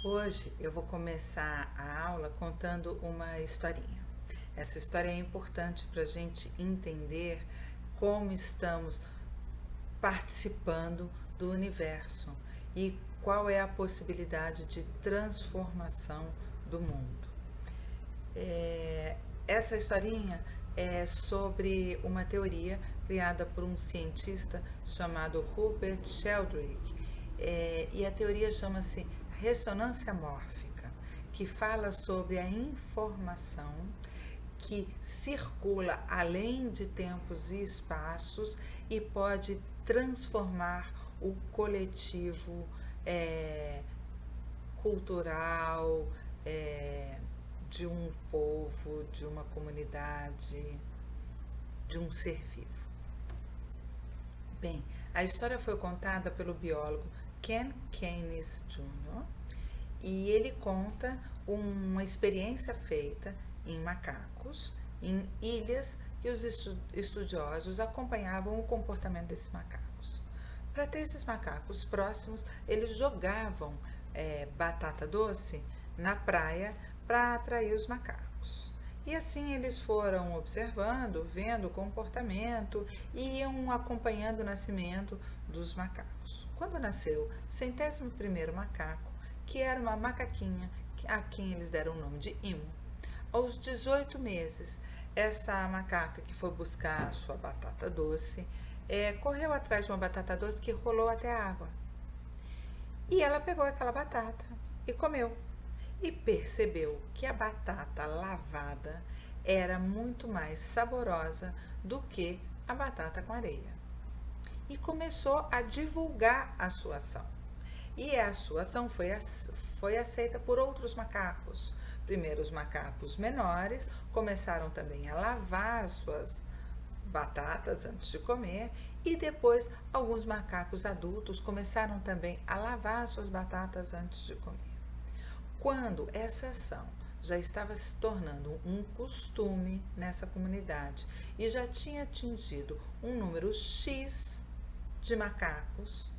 Hoje eu vou começar a aula contando uma historinha. Essa história é importante para a gente entender como estamos participando do universo e qual é a possibilidade de transformação do mundo. Essa historinha é sobre uma teoria criada por um cientista chamado Rupert Sheldrake, e a teoria chama-se ressonância mórfica, que fala sobre a informação que circula além de tempos e espaços e pode transformar o coletivo cultural, de um povo, de uma comunidade, de um ser vivo. Bem, a história foi contada pelo biólogo Ken Keynes Jr. e ele conta uma experiência feita em macacos, em ilhas, que os estudiosos acompanhavam o comportamento desses macacos. Para ter esses macacos próximos, eles jogavam batata doce na praia para atrair os macacos. E assim eles foram observando, vendo o comportamento e iam acompanhando o nascimento dos macacos. Quando nasceu o 101º macaco, que era uma macaquinha a quem eles deram o nome de Imo, aos 18 meses, essa macaca que foi buscar a sua batata doce, correu atrás de uma batata doce que rolou até a água. E ela pegou aquela batata e comeu. E percebeu que a batata lavada era muito mais saborosa do que a batata com areia. E começou a divulgar a sua ação. E a sua ação foi aceita por outros macacos. Primeiro, os macacos menores começaram também a lavar as suas batatas antes de comer, e depois alguns macacos adultos começaram também a lavar as suas batatas antes de comer. Quando essa ação já estava se tornando um costume nessa comunidade e já tinha atingido um número X de macacos,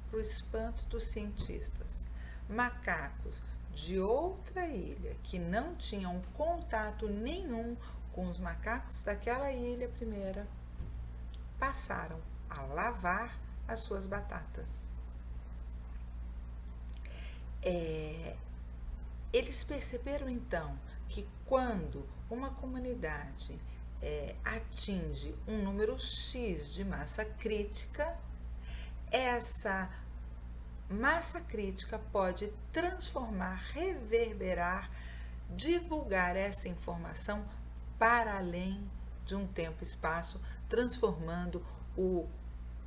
para o espanto dos cientistas, macacos de outra ilha que não tinham contato nenhum com os macacos daquela ilha primeira, passaram a lavar as suas batatas. Eles perceberam então que quando uma comunidade atinge um número X de massa crítica, essa massa crítica pode transformar, reverberar, divulgar essa informação para além de um tempo e espaço, transformando o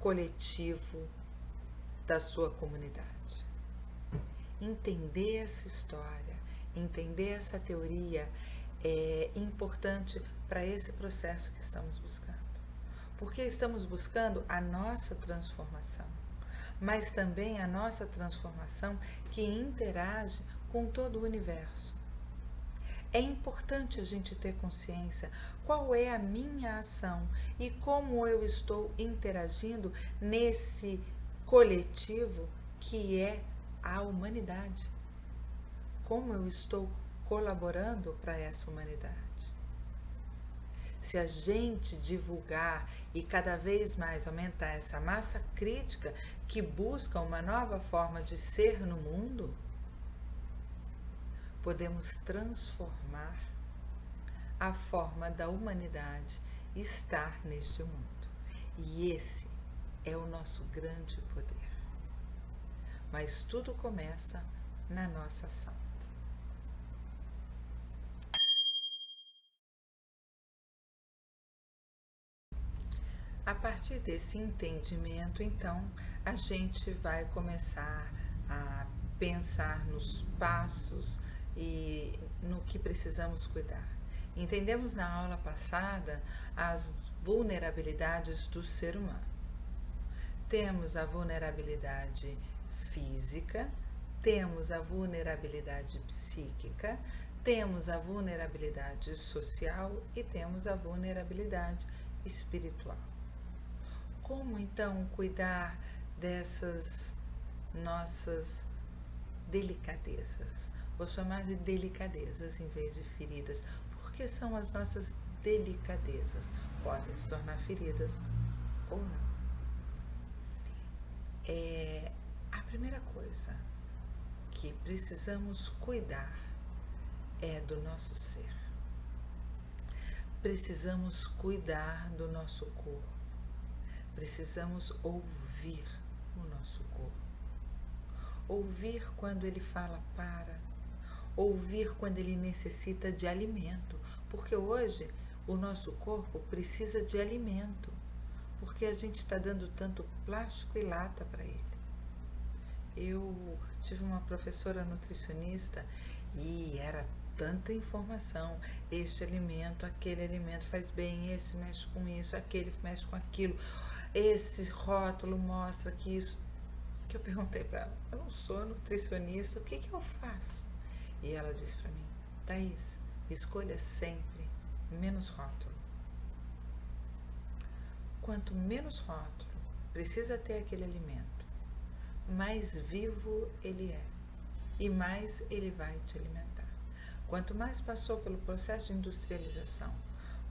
coletivo da sua comunidade. Entender essa história, entender essa teoria é importante para esse processo que estamos buscando. Porque estamos buscando a nossa transformação, mas também a nossa transformação que interage com todo o universo. É importante a gente ter consciência qual é a minha ação e como eu estou interagindo nesse coletivo que é a humanidade. Como eu estou colaborando para essa humanidade. Se a gente divulgar e cada vez mais aumentar essa massa crítica que busca uma nova forma de ser no mundo, podemos transformar a forma da humanidade estar neste mundo. E esse é o nosso grande poder. Mas tudo começa na nossa ação. A partir desse entendimento, então, a gente vai começar a pensar nos passos e no que precisamos cuidar. Entendemos na aula passada as vulnerabilidades do ser humano. Temos a vulnerabilidade física, temos a vulnerabilidade psíquica, temos a vulnerabilidade social e temos a vulnerabilidade espiritual. Como então cuidar dessas nossas delicadezas. Vou chamar de delicadezas em vez de feridas, porque são as nossas delicadezas. Podem se tornar feridas ou não. A primeira coisa que precisamos cuidar é do nosso ser. Precisamos cuidar do nosso corpo. Precisamos ouvir o nosso corpo. Ouvir quando ele fala para. Ouvir quando ele necessita de alimento. Porque hoje o nosso corpo precisa de alimento. Porque a gente está dando tanto plástico e lata para ele. Eu tive uma professora nutricionista e era tanta informação. Este alimento, aquele alimento faz bem, esse mexe com isso, aquele mexe com aquilo. Esse rótulo mostra que isso... Que eu perguntei para ela, eu não sou nutricionista, o que eu faço? E ela disse para mim, Thaís, escolha sempre menos rótulo. Quanto menos rótulo precisa ter aquele alimento, mais vivo ele é e mais ele vai te alimentar. Quanto mais passou pelo processo de industrialização,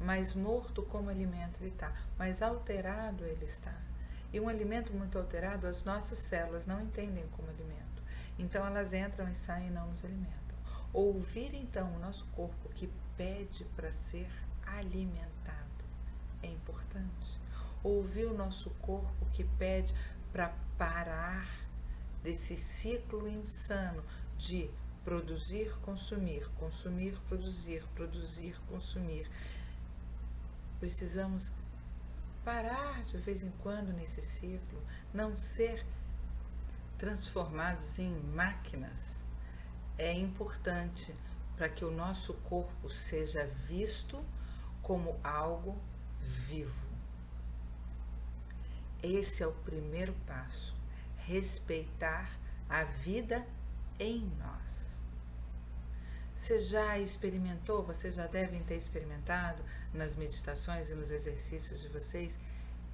mais morto como alimento ele está, mais alterado ele está. E um alimento muito alterado, as nossas células não entendem como alimento. Então elas entram e saem e não nos alimentam. Ouvir então o nosso corpo que pede para ser alimentado é importante. Ouvir o nosso corpo que pede para parar desse ciclo insano de produzir, consumir, consumir, produzir, produzir, consumir. Precisamos parar de vez em quando nesse ciclo, não ser transformados em máquinas. É importante para que o nosso corpo seja visto como algo vivo. Esse é o primeiro passo, respeitar a vida em nós. Você já experimentou, vocês já devem ter experimentado nas meditações e nos exercícios de vocês,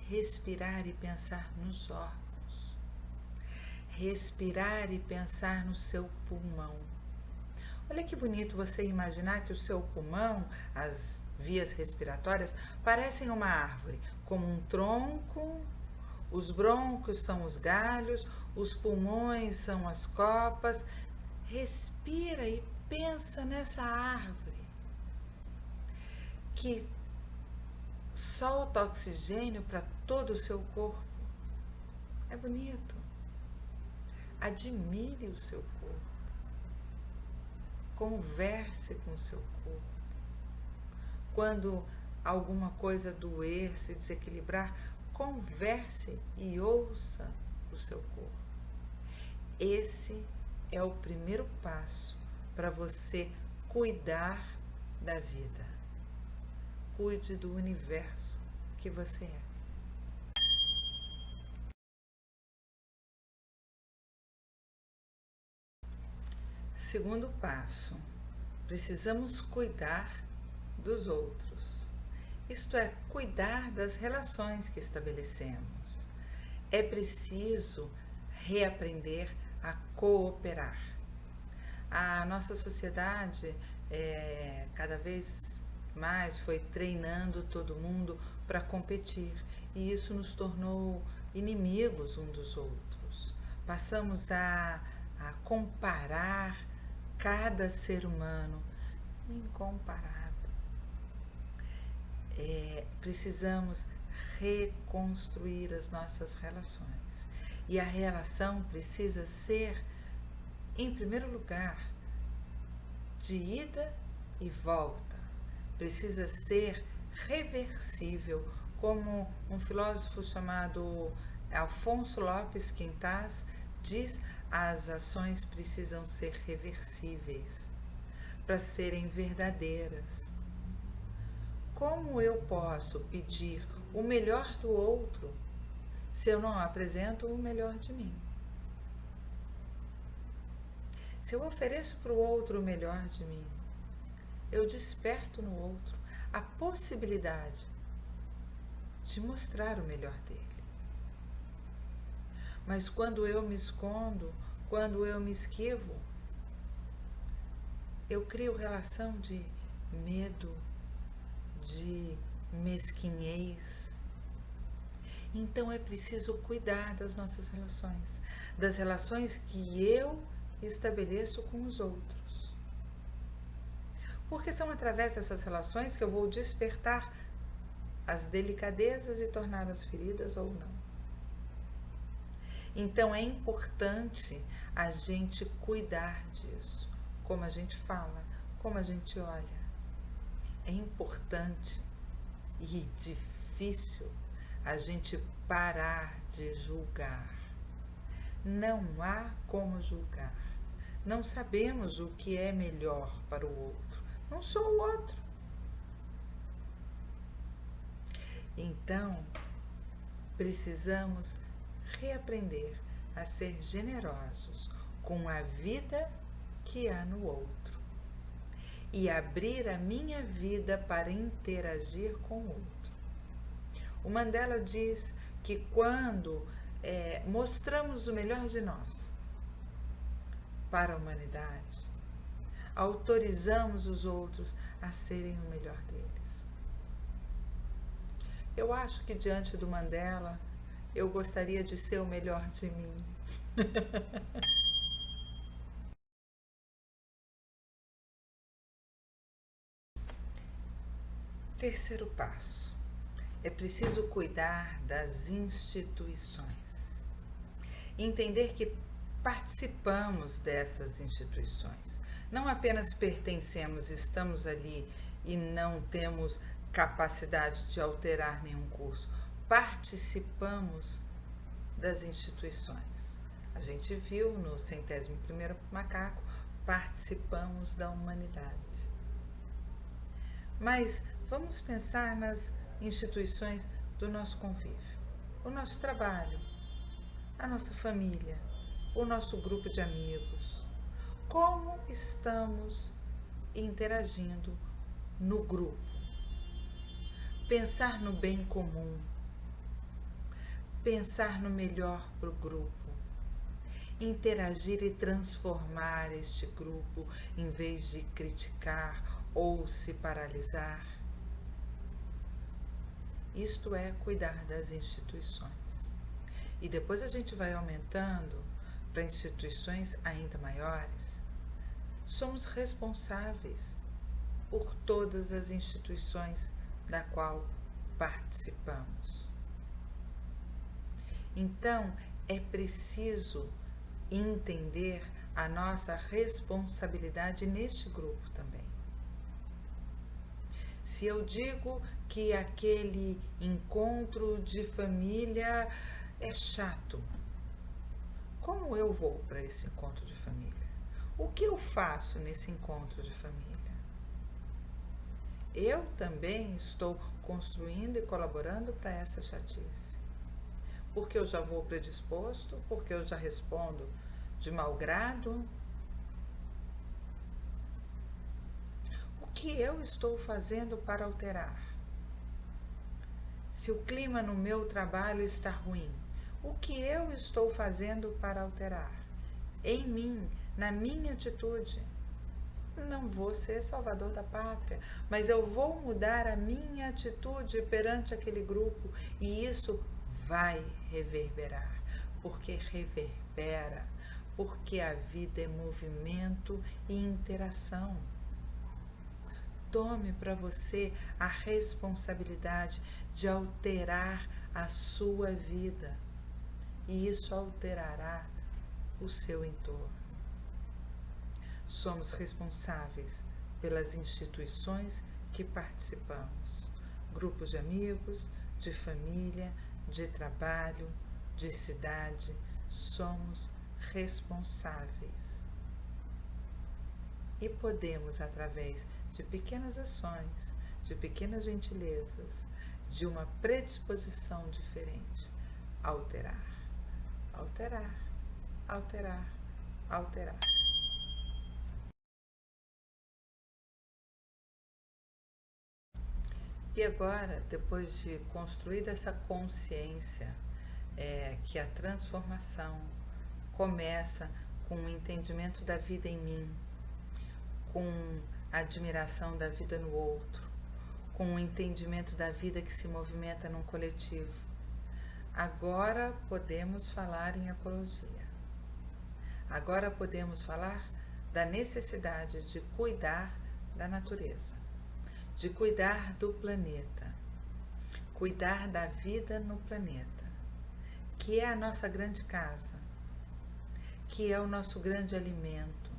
respirar e pensar nos órgãos. Respirar e pensar no seu pulmão. Olha que bonito você imaginar que o seu pulmão, as vias respiratórias, parecem uma árvore, como um tronco. Os brônquios são os galhos, os pulmões são as copas. Respira e pensa nessa árvore que solta oxigênio para todo o seu corpo. É bonito. Admire o seu corpo. Converse com o seu corpo. Quando alguma coisa doer, se desequilibrar, converse e ouça o seu corpo. Esse é o primeiro passo para você cuidar da vida. Cuide do universo que você é. Segundo passo, precisamos cuidar dos outros. Isto é, cuidar das relações que estabelecemos. É preciso reaprender a cooperar. A nossa sociedade cada vez mais foi treinando todo mundo para competir e isso nos tornou inimigos uns dos outros. Passamos a comparar cada ser humano incomparável. Precisamos reconstruir as nossas relações e a relação precisa ser, em primeiro lugar, de ida e volta. Precisa ser reversível, como um filósofo chamado Afonso Lopes Quintas diz, as ações precisam ser reversíveis para serem verdadeiras. Como eu posso pedir o melhor do outro se eu não apresento o melhor de mim? Se eu ofereço para o outro o melhor de mim, eu desperto no outro a possibilidade de mostrar o melhor dele. Mas quando eu me escondo, Quando eu me esquivo, eu crio relação de medo, de mesquinhez. Então é preciso cuidar das nossas relações, das relações que eu estabeleço com os outros. Porque são através dessas relações que eu vou despertar as delicadezas e tornar as feridas ou não. Então é importante a gente cuidar disso, como a gente fala, como a gente olha. É importante e difícil a gente parar de julgar. Não há como julgar. Não sabemos o que é melhor para o outro. Não sou o outro. Então, precisamos reaprender a ser generosos com a vida que há no outro e abrir a minha vida para interagir com o outro. O Mandela diz que quando mostramos o melhor de nós para a humanidade, autorizamos os outros a serem o melhor deles. Eu acho que diante do Mandela, eu gostaria de ser o melhor de mim. Terceiro passo. É preciso cuidar das instituições. Entender que participamos dessas instituições. Não apenas pertencemos, estamos ali e não temos capacidade de alterar nenhum curso. Participamos das instituições. A gente viu no 101º Macaco, participamos da humanidade. Mas vamos pensar nas instituições do nosso convívio, o nosso trabalho, a nossa família, o nosso grupo de amigos. Como estamos interagindo no grupo? Pensar no bem comum, pensar no melhor para o grupo, interagir e transformar este grupo em vez de criticar ou se paralisar. Isto é cuidar das instituições. E depois a gente vai aumentando para instituições ainda maiores. Somos responsáveis por todas as instituições da qual participamos. Então, é preciso entender a nossa responsabilidade neste grupo também. Se eu digo que aquele encontro de família é chato, como eu vou para esse encontro de família? O que eu faço nesse encontro de família? Eu também estou construindo e colaborando para essa chatice. Porque eu já vou predisposto, porque eu já respondo de mau grado. O que eu estou fazendo para alterar? Se o clima no meu trabalho está ruim, o que eu estou fazendo para alterar? Em mim, na minha atitude. Não vou ser salvador da pátria, mas eu vou mudar a minha atitude perante aquele grupo e isso vai reverberar, porque reverbera, porque a vida é movimento e interação. Tome para você a responsabilidade de alterar a sua vida e isso alterará o seu entorno. Somos responsáveis pelas instituições que participamos, grupos de amigos, de família, de trabalho, de cidade, somos responsáveis. E podemos, através de pequenas ações, de pequenas gentilezas, de uma predisposição diferente, alterar, alterar, alterar, alterar. E agora, depois de construir essa consciência, que a transformação começa com o entendimento da vida em mim, com a admiração da vida no outro, com o entendimento da vida que se movimenta num coletivo. Agora podemos falar em ecologia. Agora podemos falar da necessidade de cuidar da natureza, de cuidar do planeta, cuidar da vida no planeta, que é a nossa grande casa, que é o nosso grande alimento,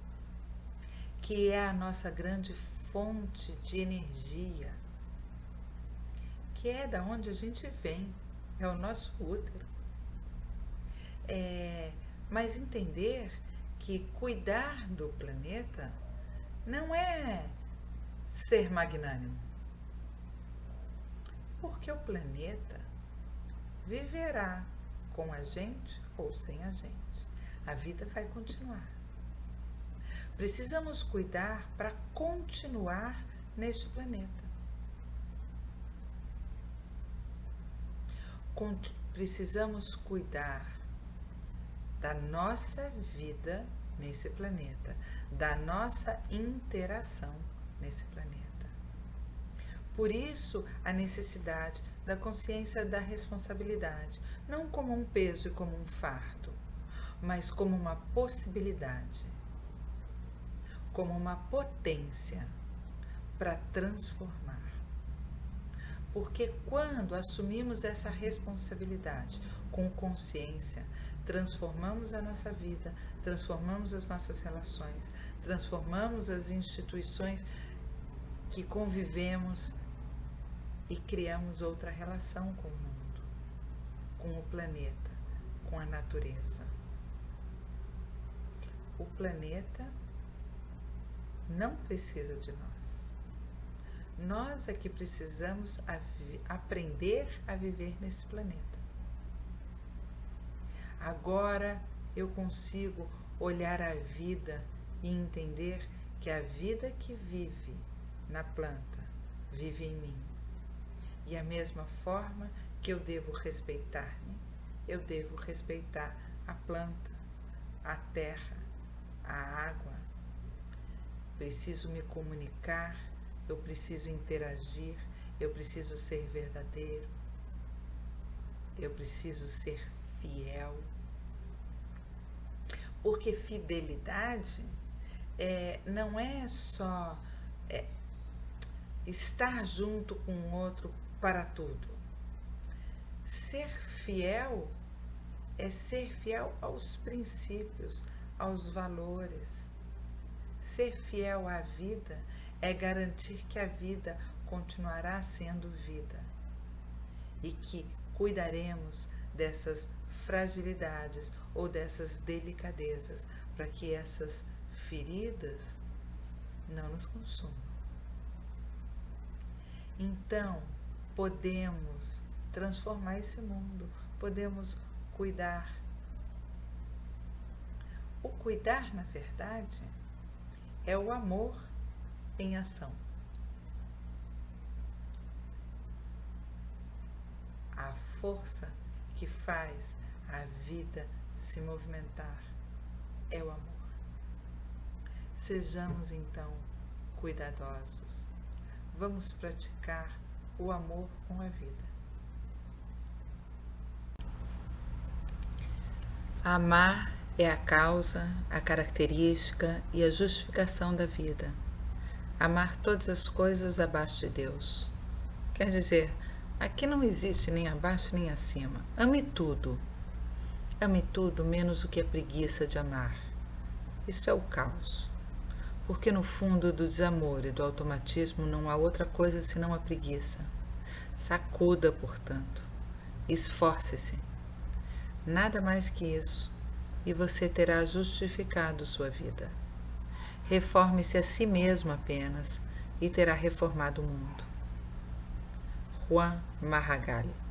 que é a nossa grande fonte de energia, que é da onde a gente vem, é o nosso útero. Mas entender que cuidar do planeta não é ser magnânimo, porque o planeta viverá com a gente ou sem a gente. A vida vai continuar. Precisamos cuidar para continuar neste planeta. Precisamos cuidar da nossa vida nesse planeta, da nossa interação nesse planeta. Por isso, a necessidade da consciência da responsabilidade, não como um peso e como um fardo, mas como uma possibilidade, como uma potência para transformar. Porque quando assumimos essa responsabilidade com consciência, transformamos a nossa vida, transformamos as nossas relações, transformamos as instituições que convivemos e criamos outra relação com o mundo, com o planeta, com a natureza. O planeta não precisa de nós. Nós é que precisamos aprender a viver nesse planeta. Agora eu consigo olhar a vida e entender que a vida que vive na planta vive em mim. E a mesma forma que eu devo respeitar-me, eu devo respeitar a planta, a terra, a água. Preciso me comunicar, eu preciso interagir, eu preciso ser verdadeiro, eu preciso ser fiel. Porque fidelidade não é só estar junto com o outro para tudo. Ser fiel é ser fiel aos princípios, aos valores. Ser fiel à vida é garantir que a vida continuará sendo vida e que cuidaremos dessas fragilidades ou dessas delicadezas para que essas feridas não nos consumam. Então, podemos transformar esse mundo, podemos cuidar. O cuidar, na verdade, é o amor em ação. A força que faz a vida se movimentar é o amor. Sejamos então cuidadosos. Vamos praticar o amor com a vida. Amar é a causa, a característica e a justificação da vida. Amar todas as coisas abaixo de Deus. Quer dizer, aqui não existe nem abaixo nem acima. Ame tudo. Ame tudo menos o que é preguiça de amar. Isso é o caos. Porque no fundo do desamor e do automatismo não há outra coisa senão a preguiça. Sacuda, portanto. Esforce-se. Nada mais que isso. E você terá justificado sua vida. Reforme-se a si mesmo apenas e terá reformado o mundo. Juan Maragall.